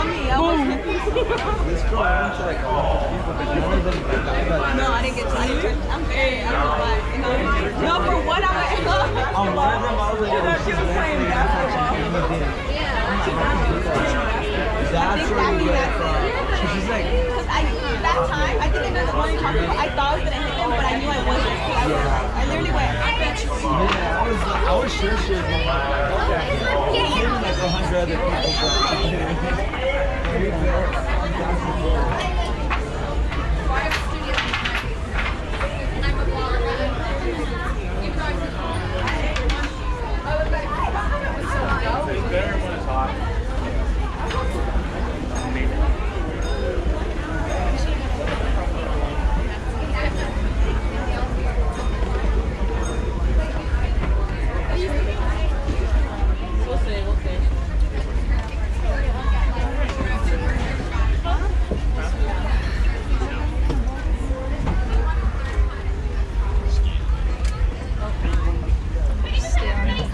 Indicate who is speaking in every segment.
Speaker 1: on me. I wasn't.
Speaker 2: This girl went to like a lot of people because none of them got.
Speaker 1: No, I didn't get to. I don't know why. You know? No, for what I'm at.
Speaker 2: On one of them, I was like,
Speaker 1: She was playing basketball.
Speaker 2: That's where you get it from. She's like,
Speaker 1: Because that time, I think I know the one you're talking about. I thought I was gonna hit him, but I knew I wasn't. I literally went.
Speaker 2: yeah, I was sure she was going to hit like 100 other people.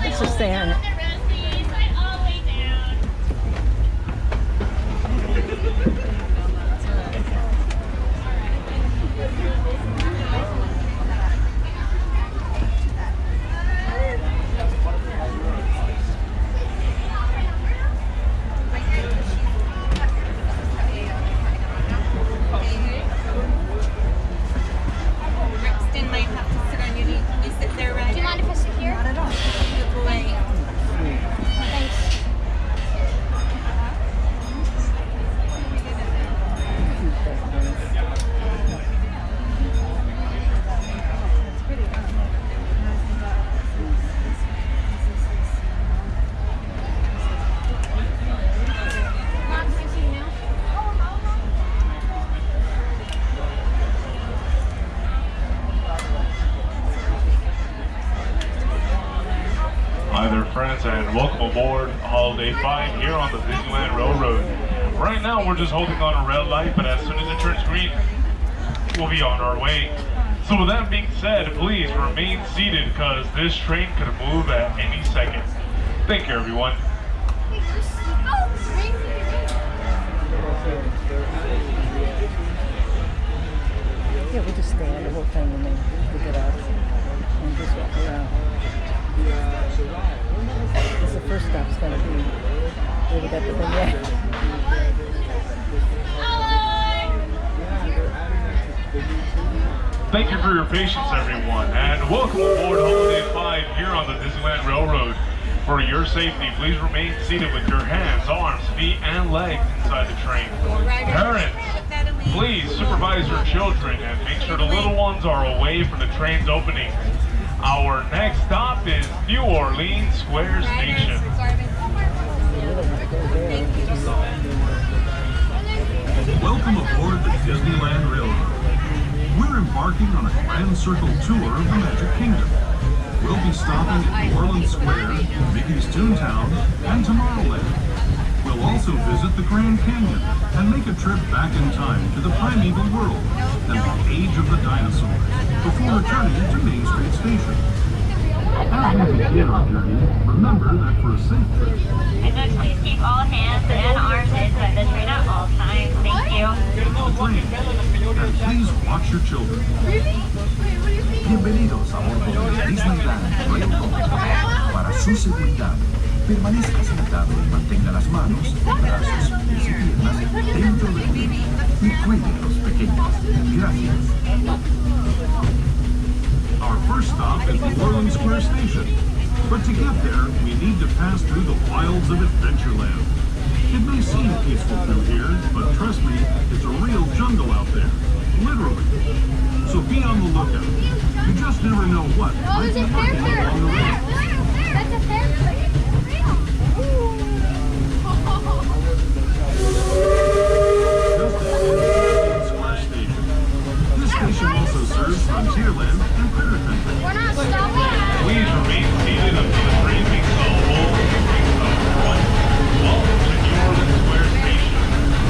Speaker 3: Just stay on it.
Speaker 1: Ripston might have to sit on your knee. Can we sit there, right?
Speaker 4: Do you mind if I sit here?
Speaker 1: Not at all.
Speaker 4: Thanks. Mom, can I see you now?
Speaker 5: Hi there, friends, and welcome aboard Holiday 5 here on the Disneyland Railroad. Right now, we're just holding on a red light, but as soon as it turns green, we'll be on our way. So with that being said, please remain seated because this train could move at any second. Thank you, everyone.
Speaker 3: Yeah, we just stay on the whole thing and then we get off and just walk around. Because the first stop's going to be where we got the vignette.
Speaker 5: Thank you for your patience, everyone, and welcome aboard Holiday 5 here on the Disneyland Railroad. For your safety, please remain seated with your hands, arms, feet, and legs inside the train. Parents, please supervise your children and make sure the little ones are away from the train's opening. Our next stop is New Orleans Square Station.
Speaker 6: Welcome aboard the Disneyland Railroad. We're embarking on a grand circle tour of the Magic Kingdom. We'll be stopping at New Orleans Square, Mickey's Toontown, and Tomorrowland. We'll also visit the Grand Canyon and make a trip back in time to the primeval world and the age of the dinosaurs before returning to Main Street Station. As we begin our journey, remember that for a safe trip,
Speaker 7: And then please keep all hands and arms inside the train at all times. Thank you.
Speaker 6: get on the plane, and please watch your children.
Speaker 8: Bienvenidos a bordo de Disneyland Railroad. Para su seguridad, permanezca sentado y mantenga las manos, brazos, pies y piernas dentro del tren y cuide a los pequeños. Gracias.
Speaker 6: Our first stop is New Orleans Square Station. But to get there, we need to pass through the wilds of Adventureland. It may seem peaceful through here, but trust me, it's a real jungle out there. Literally. So be on the lookout. You just never know what might be lurking along the way.
Speaker 4: That's a fair play.
Speaker 6: Just ahead is Disneyland Square Station. This station also serves Frontierland and Critter Country.
Speaker 4: We're not stopping.
Speaker 5: Please remain seated until the train makes a whole one. Welcome to New Orleans Square Station.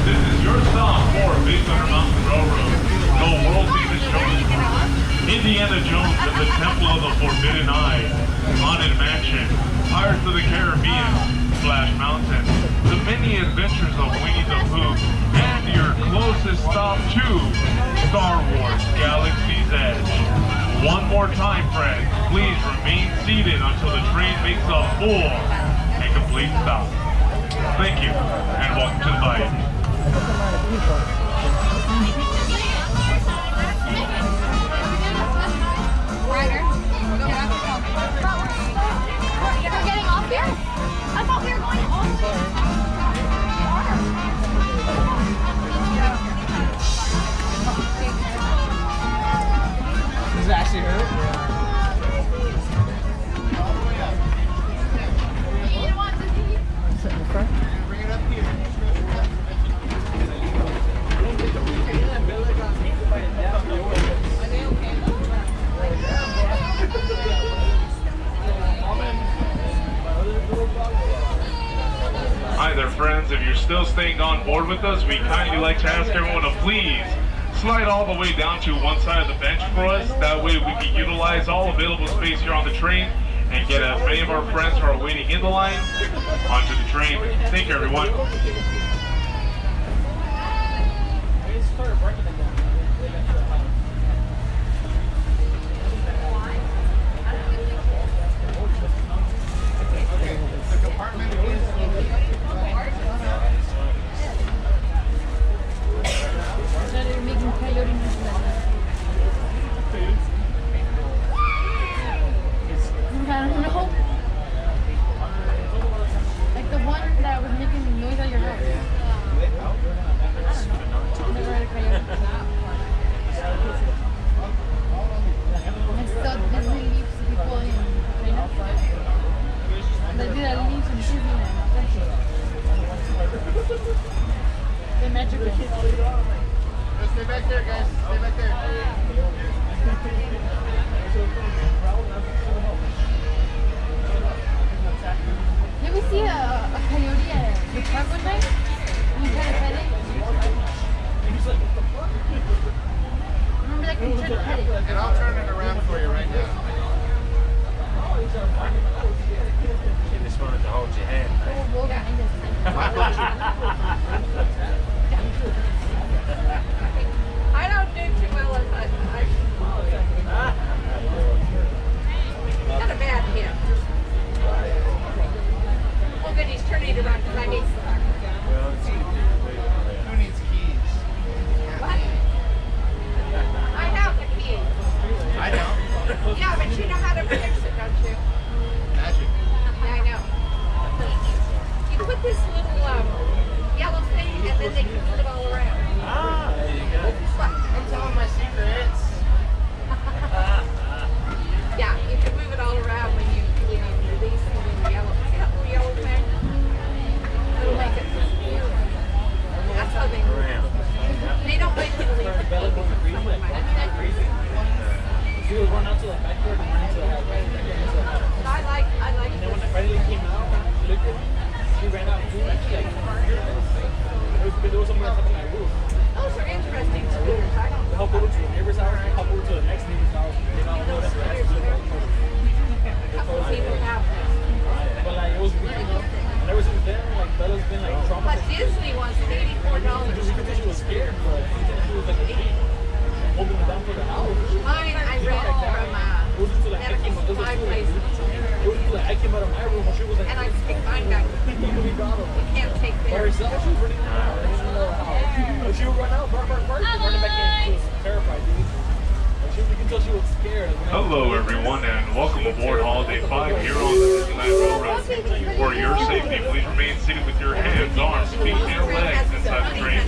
Speaker 5: This is your stop for Big Thunder Mountain Railroad, the world-famous showman. Indiana Jones at the Temple of the Forbidden Eye, Haunted Mansion, Pirates of the Caribbean, Splash Mountain, the many adventures of Winnie the Pooh, and your closest stop to Star Wars Galaxy's Edge. One more time, friends, please remain seated until the train makes a full and complete stop. Thank you, and welcome to the bite.
Speaker 3: That's a lot of people.
Speaker 4: Ryder, get off your phone. You're getting off here? I thought we were going home.
Speaker 2: Does it actually hurt?
Speaker 3: Sit in the front.
Speaker 2: Bring it up here.
Speaker 5: Hi there, friends. If you're still staying on board with us, we kindly like to ask everyone to please slide all the way down to one side of the bench for us. That way we can utilize all available space here on the train and get as many of our friends who are waiting in the line onto the train. Thank you, everyone.
Speaker 2: The compartment is
Speaker 4: I don't know. Like the one that was making noise at your house. Never had a coyote. I saw Disney leaves people in China. They do that leaves in Disneyland. They're magical.
Speaker 2: Stay back there, guys. Stay back there.
Speaker 4: Did we see a coyote at the park one time? You tried to pet it? Remember that you tried to pet it?
Speaker 2: And I'll turn it around for you right now.
Speaker 9: She just wanted to hold your hand.
Speaker 4: Oh, behind us.
Speaker 1: I don't do too well as I got a bad hip. Oh, good, he's turning it around because I need some.
Speaker 2: Who needs keys?
Speaker 1: What? I have the key.
Speaker 2: I don't.
Speaker 1: Yeah, but you know how to fix it, don't you?
Speaker 2: Magic.
Speaker 1: Yeah, I know. You put this little yellow thing and then they can move it all around.
Speaker 2: Ah, there you go. I'm telling my secrets.
Speaker 1: Yeah, you can move it all around when you release the little yellow. See that little yellow thing? It'll make it. That's how they move. They don't make you leave the building.
Speaker 2: She was running out to the back door and running to the highway.
Speaker 1: I like
Speaker 2: And then when the Friday came out, she looked at me. She ran out too. And she like, there was something on top of my roof.
Speaker 1: those are interesting scooters. I don't
Speaker 2: Hop over to the neighbor's house, hop over to the next neighbor's house. They got all
Speaker 1: those
Speaker 2: whatever.
Speaker 1: scooters. A couple of people have them.
Speaker 2: But like, it was weird, you know? And ever since then, like, Bella's been like
Speaker 1: But
Speaker 2: traumatized.
Speaker 1: Disney wants $84.
Speaker 2: She could think she was scared, but she didn't she was like a kid. Holding it down for the house.
Speaker 1: Mine, I read from
Speaker 2: It was just like I
Speaker 1: medical
Speaker 2: came, it was
Speaker 1: supply
Speaker 2: like,
Speaker 1: places.
Speaker 2: it was just like I came out of my room and she was like,
Speaker 1: And I stick mine back.
Speaker 2: we got him.
Speaker 1: You can't take
Speaker 2: By
Speaker 1: theirs.
Speaker 2: herself, she was running around. I didn't know how. And she would run out, bark, running back in. She was terrified, dude. And you can tell she was scared.
Speaker 5: Hello, everyone, and welcome aboard Holiday 5 here on the Disneyland Railroad. For your safety, please remain seated with your hands, arms, feet, and legs inside the train.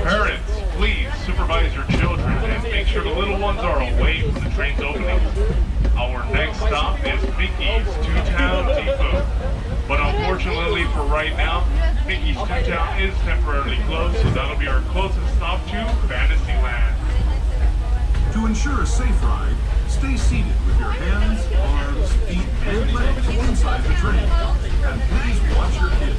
Speaker 5: Parents, please supervise your children and make sure the little ones are away from the train's opening. Our next stop is Mickey's Two-Town Depot. But unfortunately for right now, Mickey's Two-Town is temporarily closed, so that'll be our closest stop to Fantasyland.
Speaker 6: To ensure a safe ride, stay seated with your hands, arms, feet, and legs inside the train. And please watch your kids.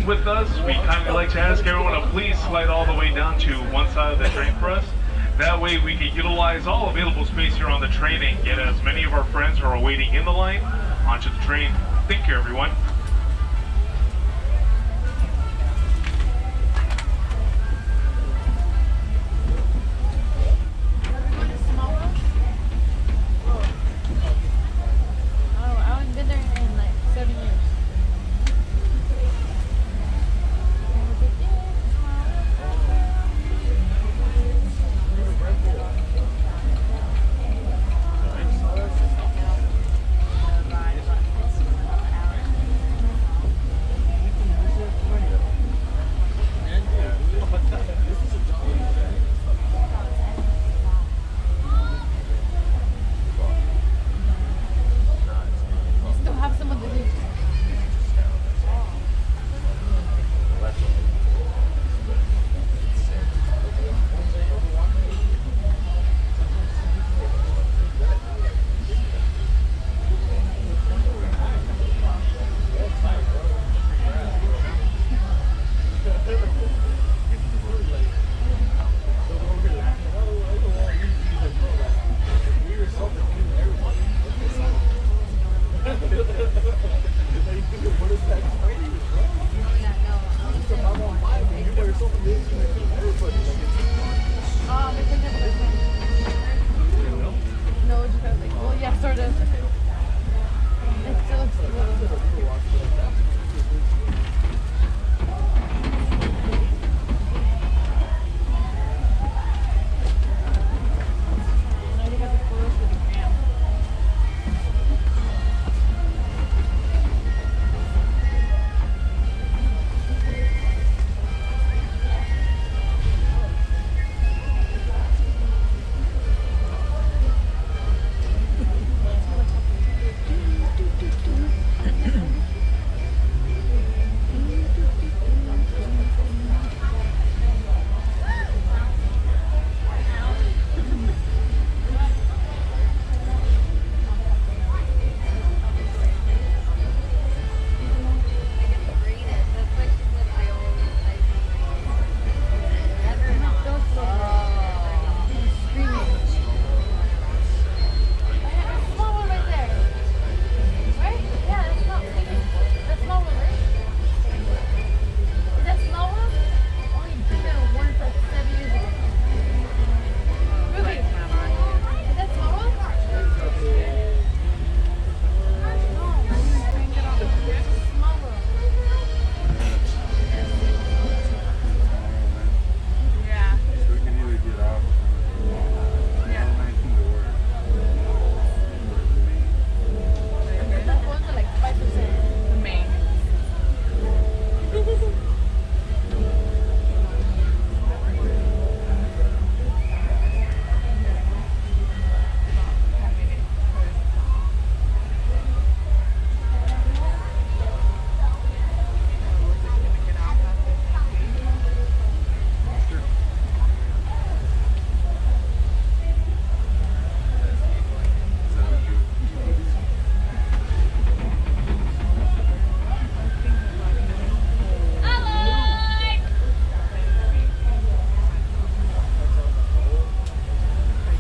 Speaker 5: train with us, we kindly like to ask everyone to please slide all the way down to one side of the train for us. That way we can utilize all available space here on the train and get as many of our friends who are waiting in the line onto the train. Thank you, everyone.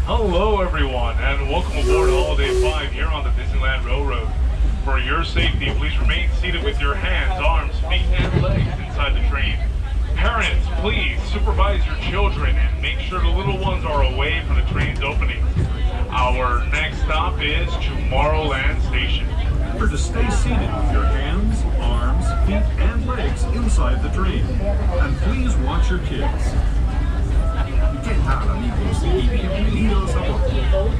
Speaker 5: Hello everyone, and welcome aboard Holiday 5 here on the Disneyland Railroad. For your safety, please remain seated with your hands, arms, feet, and legs inside the train. Parents, please supervise your children and make sure the little ones are away from the train's opening. Our next stop is Tomorrowland Station.
Speaker 6: Remember to stay seated with your hands, arms, feet, and legs inside the train. And please watch your kids.
Speaker 8: ¿Qué tal, amigos? Y bienvenidos a bordo.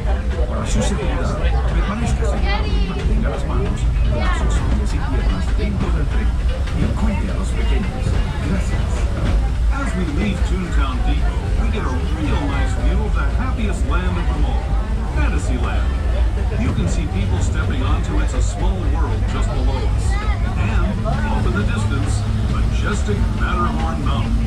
Speaker 8: Para su seguridad, permanezca sentado y mantenga las manos, brazos, pies y piernas dentro del tren. Y cuide a los pequeños. Gracias.
Speaker 6: As we leave Toontown Depot, we get a real nice view of the happiest land of them all, Fantasyland. You can see people stepping onto It's a Small World just below us. And, off in the distance, majestic Matterhorn Mountain.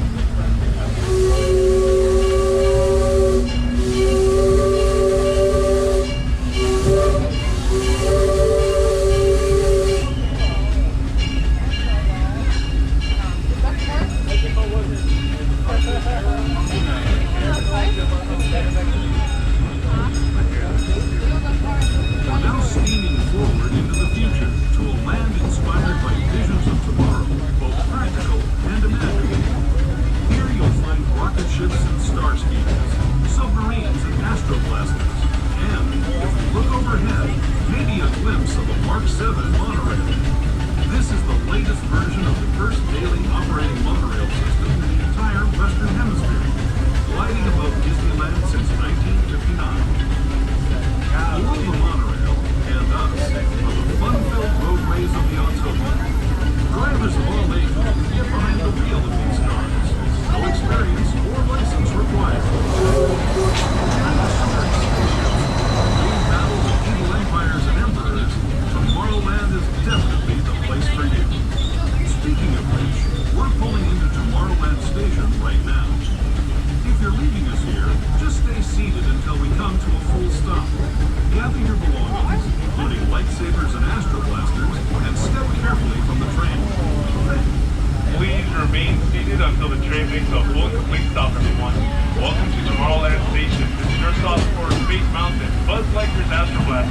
Speaker 5: Tomorrowland Station. This is your stop for Space Mountain, Buzz Lightyear's Astro Blast,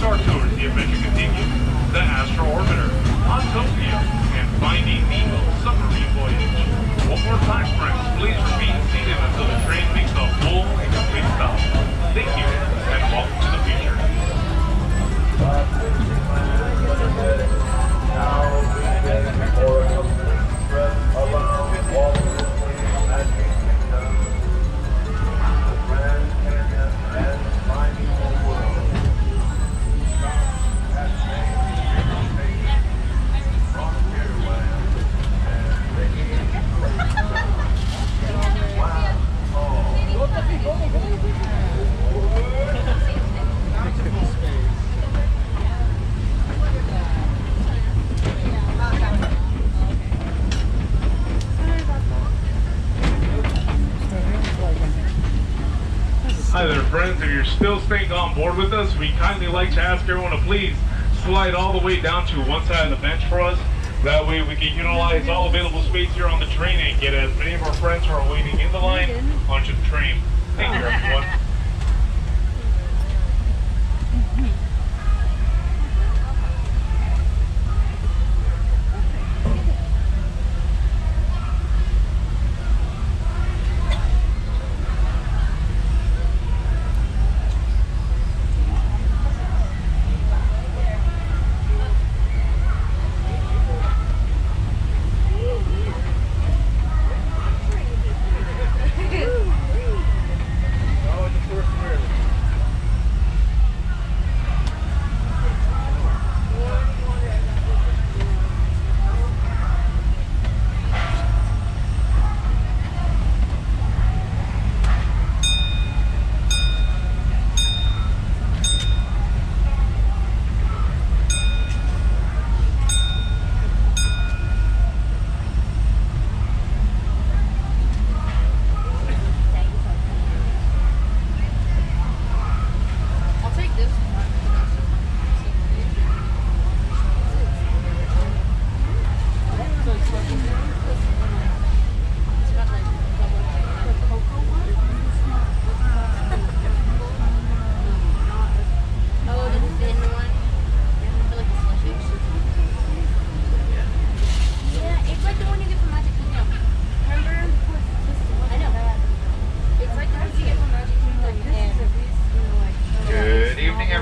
Speaker 5: Star Tours, The Adventure Continues, The Astro Orbiter, Autopia, and Finding Nemo Submarine Voyage. One more time, friends, please remain seated until the train makes a full and complete stop. Thank you, and welcome to the future. Hi there, friends. If you're still staying on board with us, we kindly like to ask everyone to please slide all the way down to one side of the bench for us. That way we can utilize all available space here on the train and get as many of our friends who are waiting in the line onto the train. Thank you, everyone.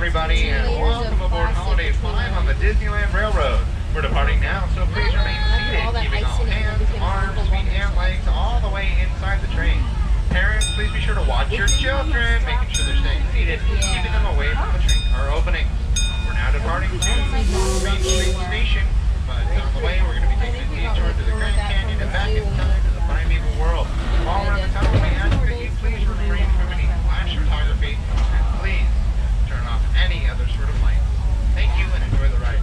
Speaker 10: everybody, and welcome aboard Holiday 5 on the Disneyland Railroad. We're departing now, so please remain seated, keeping all hands, arms, feet, and legs all the way inside the train. Parents, please be sure to watch your children, making sure they're staying seated, keeping them away from the train car openings. We're now departing to Main Street Station, but on the way we're going to be taking a detour to the Grand Canyon and back inside to the Primeval World. While we're at the tunnel, we ask that you please refrain from any flash photography, and please turn off any other sort of lights. Thank you and enjoy the ride.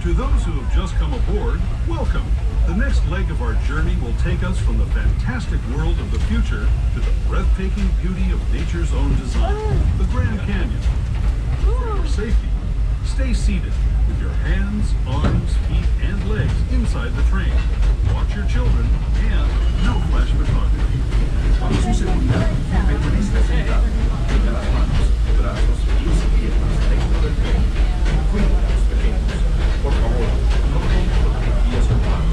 Speaker 6: To those who have just come aboard, welcome. The next leg of our journey will take us from the fantastic world of the future to the breathtaking beauty of nature's own design, the Grand Canyon. For your safety, stay seated with your hands, arms, feet, and legs inside the train. Watch your children and no flash photography.
Speaker 8: Para su seguridad, permanezca sentado. Tenga las manos, brazos, pies y piernas dentro del tren. Cuide a los pequeños. Por favor, no rompa los guías en mano.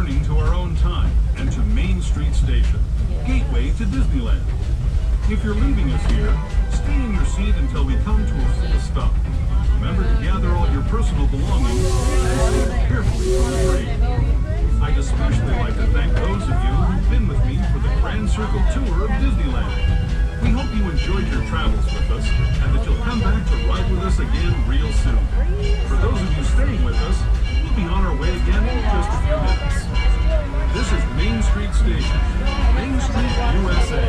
Speaker 6: returning to our own time and to Main Street Station, gateway to Disneyland. If you're leaving us here, stay in your seat until we come to a full stop. Remember to gather all your personal belongings and stay carefully from the train. I'd especially like to thank those of you who've been with me for the Grand Circle Tour of Disneyland. We hope you enjoyed your travels with us and that you'll come back to ride with us again real soon. For those of you staying with us, we'll be on our way again in just a few minutes. This is Main Street Station, Main Street, USA.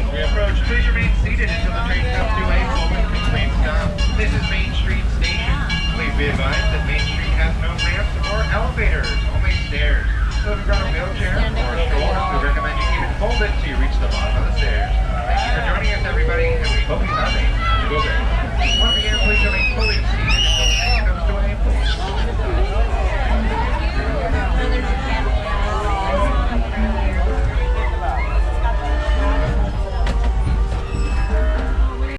Speaker 10: We approach, please remain seated until the train comes to a full and complete stop. This is Main Street Station. Please be advised that Main Street has no ramps or elevators, only stairs. So if you've got a wheelchair or a stroller, we recommend you keep it folded till you reach the bottom of the stairs. Thank you for joining us, everybody, and we hope you have a good day.